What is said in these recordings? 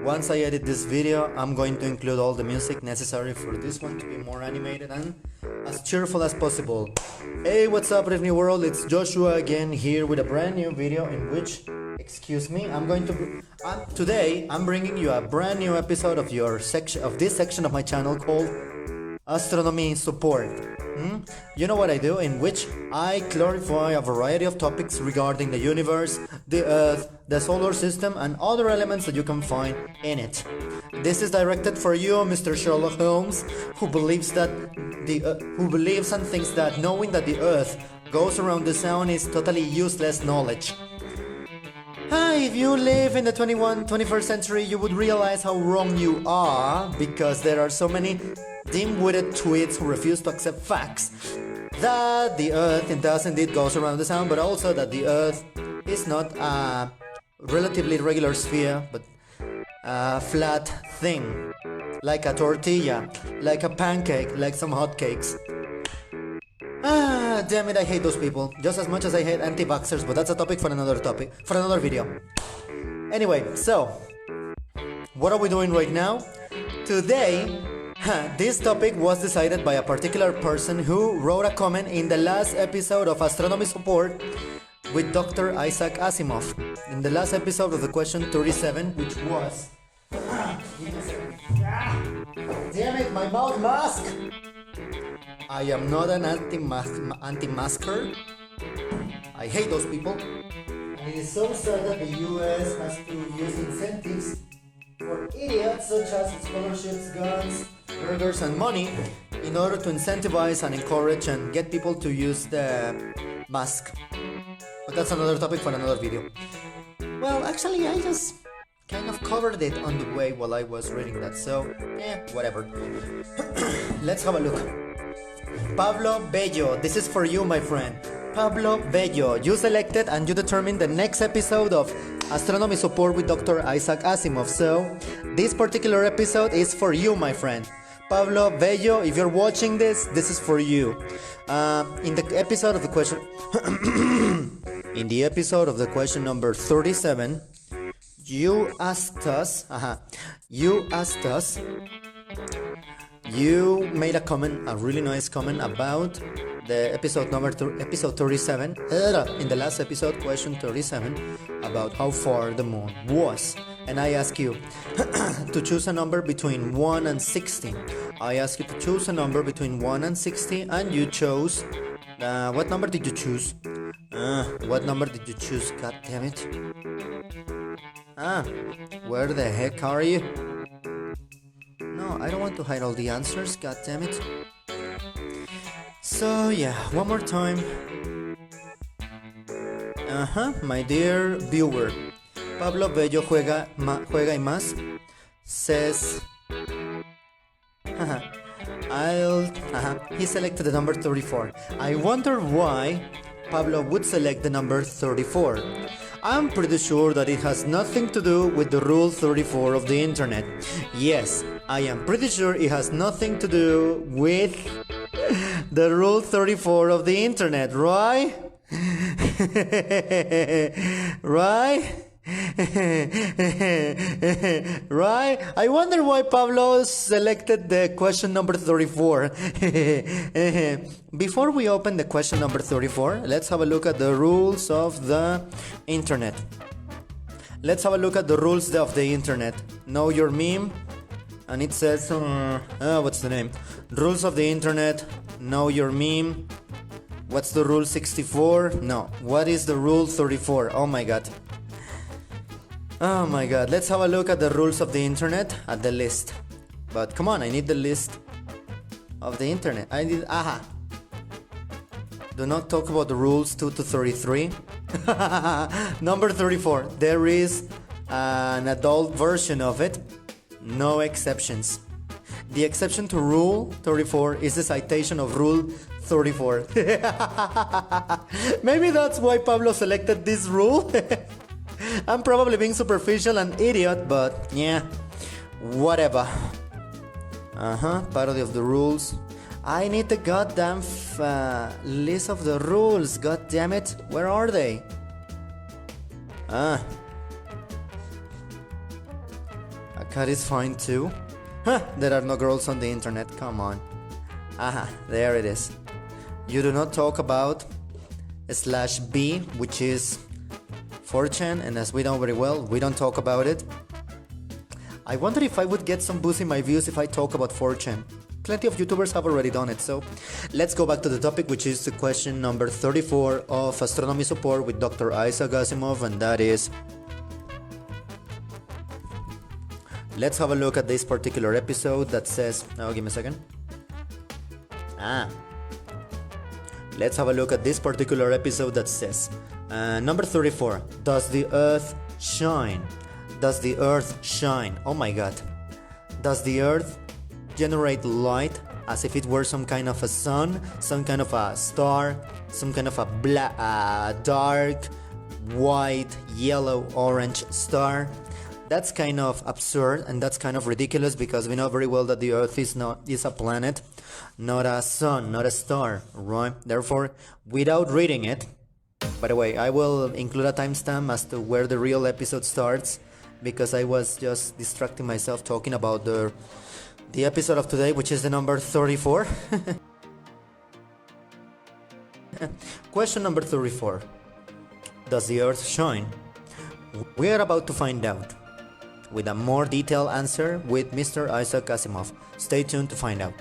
Once I edit this video, I'm going to include all the music necessary for this one to be more animated and as cheerful as possible. Hey, what's up, Brave New World? It's Joshua again here with a brand new video in which, excuse me, today I'm bringing you a brand new episode of this section of my channel called Astronomy Support. You know what I do, in which I clarify a variety of topics regarding the universe, the Earth, the solar system, and other elements that you can find in it. This is directed for you, Mr. Sherlock Holmes, who believes and thinks that knowing that the Earth goes around the sun is totally useless knowledge. If you live in the 21st century, you would realize how wrong you are, because there are so many dim-witted tweets who refuse to accept facts that the Earth does indeed goes around the sun, but also that the Earth is not a relatively regular sphere, but a flat thing, like a tortilla, like a pancake, like some hotcakes. Damn it, I hate those people just as much as I hate anti-vaxxers, but that's a topic for another video. Anyway, so what are we doing right now? Today, this topic was decided by a particular person who wrote a comment in the last episode of Astronomy Support with Dr. Isaac Asimov. In the last episode of the question 37, which was... Damn it, my mouth mask! I am not an anti-masker. I hate those people. And it is so sad that the US has to use incentives for idiots such as scholarships, guns, burgers, and money in order to incentivize and encourage and get people to use the mask. But that's another topic for another video. Well, actually, I just kind of covered it on the way while I was reading that, so whatever. Let's have a look. Pablo Bello, this is for you, my friend. Pablo Bello, you selected and you determined the next episode of Astronomy Support with Dr. Isaac Asimov. So, this particular episode is for you, my friend. Pablo Bello, if you're watching this is for you. In the episode of the question... in the episode of the question number 37, you made a comment, a really nice comment about the episode 37, in the last episode, question 37, about how far the moon was. And I asked you to choose a number between 1 and 60. I asked you to choose a number between 1 and 60, and you chose... what number did you choose? What number did you choose? God damn it. Where the heck are you? No, I don't want to hide all the answers, god damn it. So yeah, one more time. My dear viewer, Pablo Bello juega y más says he selected the number 34. I wonder why Pablo would select the number 34. I'm pretty sure that it has nothing to do with the rule 34 of the internet. Yes, I am pretty sure it has nothing to do with the rule 34 of the internet, right? Right? Right? I wonder why Pablo selected the question number 34. Before we open the question number 34, let's have a look at the rules of the internet. Let's have a look at the rules of the internet. Know your meme, and it says, what's the name? Rules of the internet, know your meme. What's the rule 64? No, what is the rule 34? Oh my god. Oh my god, let's have a look at the rules of the internet at the list. But come on, I need the list of the internet. I need, Do not talk about the rules 2 to 33. Number 34, there is an adult version of it. No exceptions. The exception to rule 34 is the citation of rule 34. Maybe that's why Pablo selected this rule. I'm probably being superficial and idiot, but yeah, whatever. Parody of the rules. I need the goddamn list of the rules, god damn it. Where are they? Cat is fine too. Huh, there are no girls on the internet, come on. Aha, there it is. You do not talk about /B, which is 4chan, and as we know very well, we don't talk about it. I wonder if I would get some boost in my views if I talk about 4chan. Plenty of YouTubers have already done it, so let's go back to the topic, which is the question number 34 of Astronomy Support with Dr. Isaac Asimov, and that is... Let's have a look at this particular episode that says... Oh, give me a second. Let's have a look at this particular episode that says... number 34. Does the Earth shine? Does the Earth shine? Oh my god. Does the Earth generate light as if it were some kind of a sun, some kind of a star, some kind of a dark, white, yellow, orange star? That's kind of absurd and that's kind of ridiculous because we know very well that the Earth is a planet, not a sun, not a star, right? Therefore, without reading it, by the way, I will include a timestamp as to where the real episode starts because I was just distracting myself talking about the episode of today, which is the number 34. Question number 34. Does the Earth shine? We are about to find out with a more detailed answer with Mr. Isaac Asimov. Stay tuned to find out.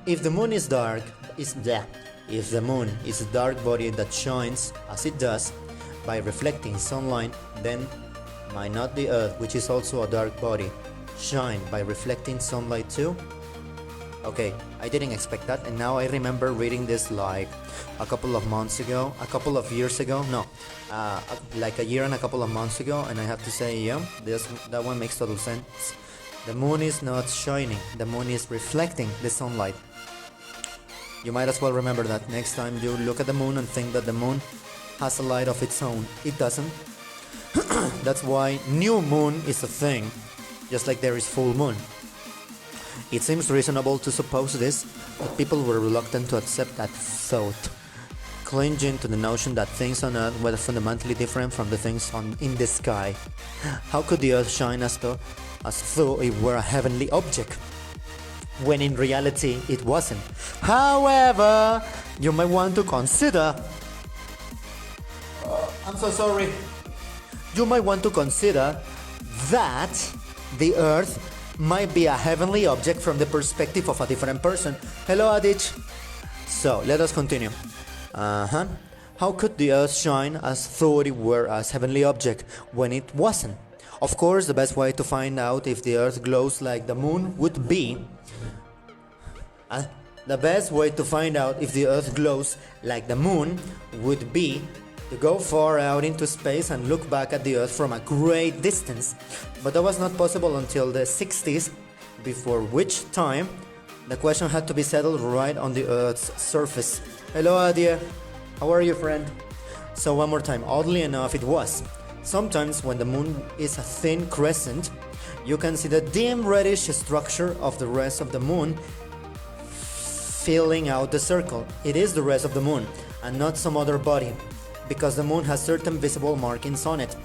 If the moon is dark, if the moon is a dark body that shines as it does by reflecting sunlight, then might not the Earth, which is also a dark body, shine by reflecting sunlight too? Okay, I didn't expect that, and now I remember reading this like a couple of months ago, a couple of years ago, no, like a year and a couple of months ago, and I have to say, yeah, that one makes total sense. The moon is not shining, the moon is reflecting the sunlight. You might as well remember that next time you look at the moon and think that the moon has a light of its own. It doesn't. That's why new moon is a thing, just like there is full moon. It seems reasonable to suppose this, but people were reluctant to accept that thought, clinging to the notion that things on Earth were fundamentally different from the things in the sky. How could the Earth shine as though it were a heavenly object, when in reality it wasn't? However, you might want to consider... I'm so sorry. You might want to consider that the Earth might be a heavenly object from the perspective of a different person. Hello, Adich. So, let us continue. How could the Earth shine as though it were a heavenly object when it wasn't? Of course, the best way to find out if the Earth glows like the moon would be... the best way to find out if the Earth glows like the moon would be to go far out into space and look back at the Earth from a great distance. But that was not possible until the 60s, before which time the question had to be settled right on the Earth's surface. Hello, Adia. How are you, friend? So one more time, oddly enough it was. Sometimes when the moon is a thin crescent, you can see the dim reddish structure of the rest of the moon filling out the circle. It is the rest of the moon and not some other body, because the moon has certain visible markings on it,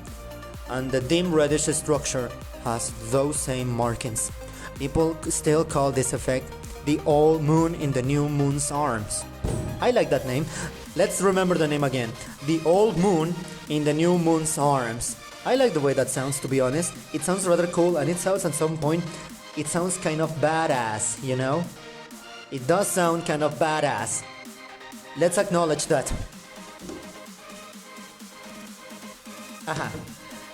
and the dim reddish structure has those same markings. People still call this effect the old moon in the new moon's arms. I like that name. Let's remember the name again. The old moon in the new moon's arms. I like the way that sounds, to be honest. It sounds rather cool, and it sounds at some point, it sounds kind of badass, you know? It does sound kind of badass. Let's acknowledge that.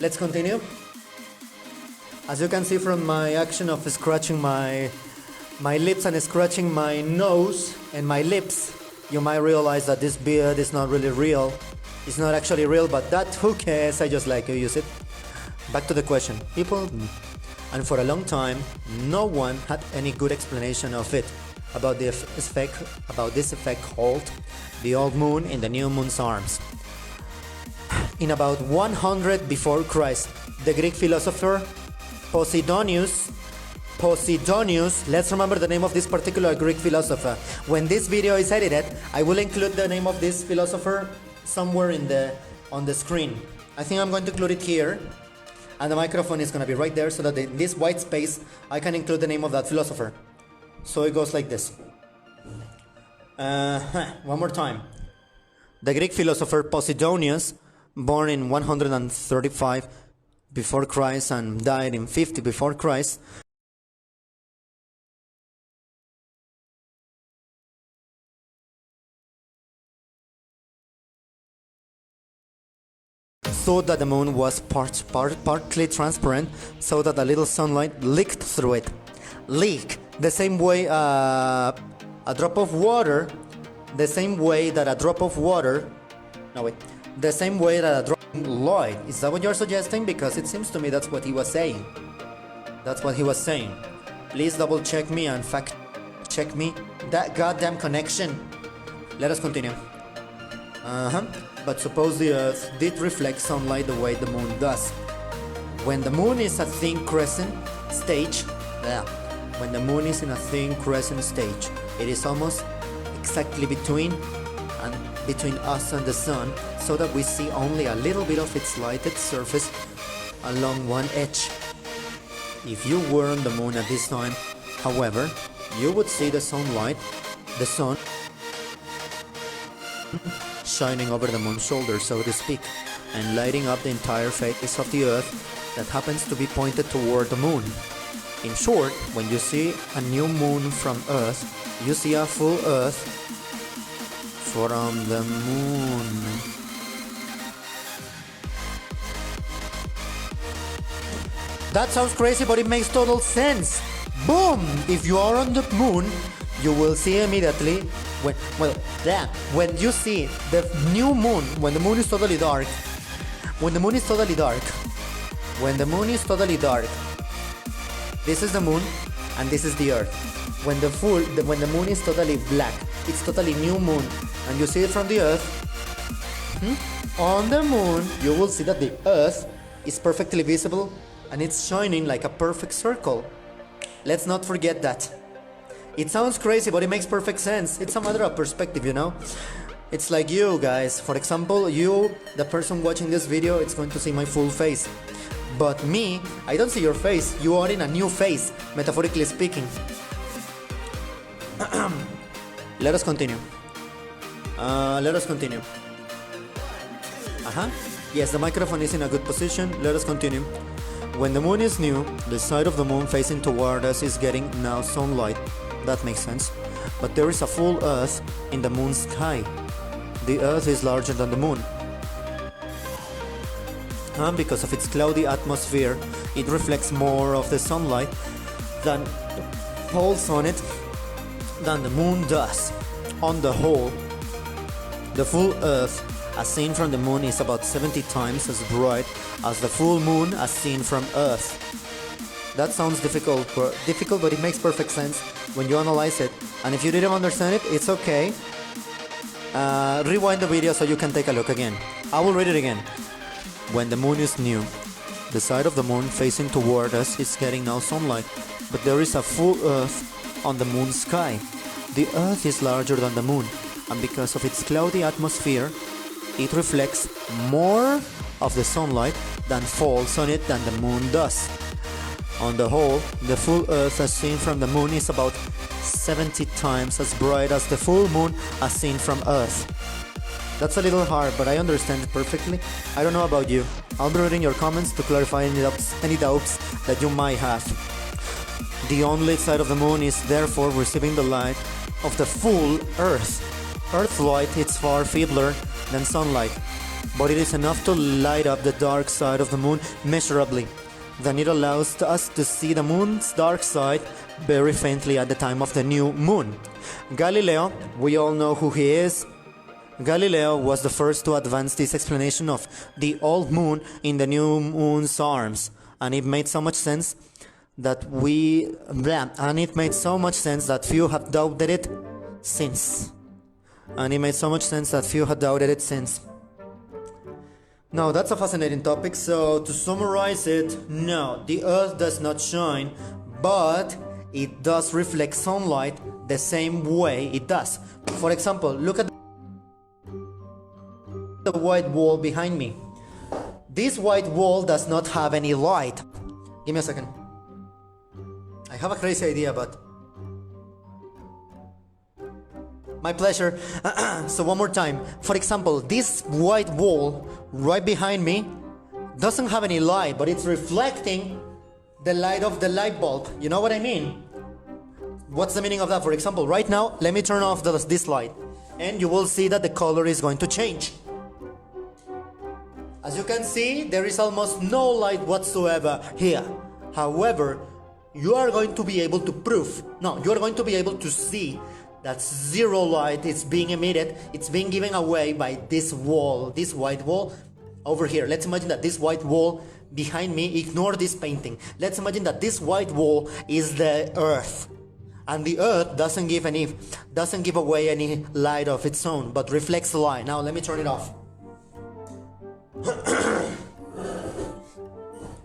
Let's continue. As you can see from my action of scratching my lips and scratching my nose and my lips, you might realize that this beard is not really real. It's not actually real, but that, who cares? I just like to use it. Back to the question. People, and for a long time, no one had any good explanation of it, about this effect called the old moon in the new moon's arms. In about 100 before Christ, the Greek philosopher Posidonius, let's remember the name of this particular Greek philosopher. When this video is edited, I will include the name of this philosopher somewhere on the screen. I think I'm going to include it here. and the microphone is gonna be right there, so that in this white space I can include the name of that philosopher. So it goes like this. One more time. The Greek philosopher Posidonius, born in 135 before Christ and died in 50 before Christ, thought that the moon was partly transparent, so that a little sunlight leaked through it. Leak, the same way a drop of water, the same way that a drop of water, no wait, the same way that a drop of light. Is that what you're suggesting? Because it seems to me that's what he was saying. That's what he was saying. Please double check me and fact check me. That goddamn connection. Let us continue. But suppose the Earth did reflect sunlight the way the moon does. When the moon is a thin crescent stage, when the moon is in a thin crescent stage, it is almost exactly between us and the sun, so that we see only a little bit of its lighted surface along one edge. If you were on the moon at this time, however, you would see the sun shining over the moon's shoulder, so to speak, and lighting up the entire face of the Earth that happens to be pointed toward the moon. In short, when you see a new moon from Earth, you see a full Earth from the moon. That sounds crazy, but it makes total sense. Boom! If you are on the moon, you will see immediately when you see the new moon, when the moon is totally dark, this is the moon and this is the Earth. When the moon is totally black, it's totally new moon, and you see it from the Earth. On the moon, you will see that the Earth is perfectly visible and it's shining like a perfect circle. Let's not forget that. It sounds crazy, but it makes perfect sense. It's a matter of perspective, you know? It's like you guys. For example, you, the person watching this video, it's going to see my full face. But me, I don't see your face. You are in a new face, metaphorically speaking. Let us continue. Yes, the microphone is in a good position. Let us continue. When the moon is new, the side of the moon facing toward us is getting now sunlight. That makes sense. But there is a full Earth in the moon's sky. The Earth is larger than the moon. And because of its cloudy atmosphere, it reflects more of the sunlight than falls on it than the moon does. On the whole, the full Earth as seen from the moon is about 70 times as bright as the full moon as seen from Earth. That sounds difficult, but it makes perfect sense when you analyze it. And if you didn't understand it, it's okay. Rewind the video so you can take a look again. I will read it again. When the moon is new, the side of the moon facing toward us is getting now sunlight, but there is a full Earth on the moon's sky. The Earth is larger than the moon, and because of its cloudy atmosphere, it reflects more of the sunlight than falls on it than the moon does. On the whole, the full Earth as seen from the moon is about 70 times as bright as the full moon as seen from Earth. That's a little hard, but I understand it perfectly. I don't know about you. I'll be reading your comments to clarify any doubts that you might have. The only side of the moon is therefore receiving the light of the full Earth. Earth's light is far feebler than sunlight, but it is enough to light up the dark side of the moon measurably. Then it allows us to see the moon's dark side very faintly at the time of the new moon. Galileo, we all know who he is. Galileo was the first to advance this explanation of the old moon in the new moon's arms, and it made so much sense that few have doubted it since. Now, that's a fascinating topic. So, to summarize it, no, the Earth does not shine, but it does reflect sunlight the same way it does. For example, look at the white wall behind me. this white wall does not have any light. Give me a second. I have a crazy idea, but my pleasure. So one more time. For example, this white wall right behind me doesn't have any light, but it's reflecting the light of the light bulb. You know what I mean? What's the meaning of that? For example, right now, let me turn off this light, and you will see that the color is going to change. As you can see, there is almost no light whatsoever here. However, you are going to be able to you are going to be able to see that zero light is being emitted. It's being given away by this wall, this white wall over here. Let's imagine that this white wall behind me, ignore this painting. Let's imagine that this white wall is the earth. And the earth doesn't give away any light of its own, but reflects light. Now let me turn it off.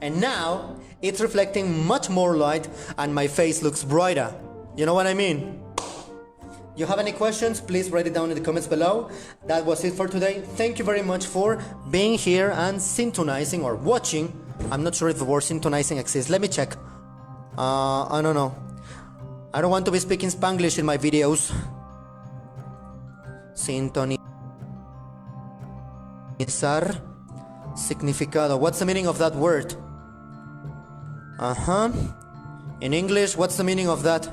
And now it's reflecting much more light and my face looks brighter. You know what I mean? You have any questions, please write it down in the comments below. That was it for today. Thank you very much for being here and synchronizing or watching. I'm not sure if the word synchronizing exists. Let me check. I don't know. I don't want to be speaking Spanglish in my videos. Sintonizar. Significado. What's the meaning of that word? In English, what's the meaning of that?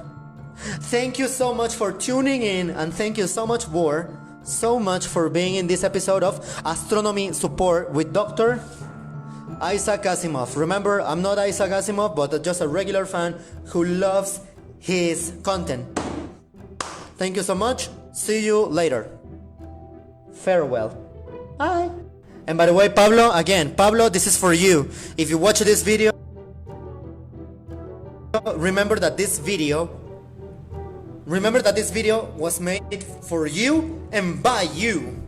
Thank you so much for tuning in, and thank you so much for being in this episode of Astronomy Support with Dr. Isaac Asimov. Remember, I'm not Isaac Asimov, but just a regular fan who loves his content. Thank you so much. See you later. Farewell. Bye. And by the way, Pablo, this is for you. If you watch this video, remember that this video was made for you and by you.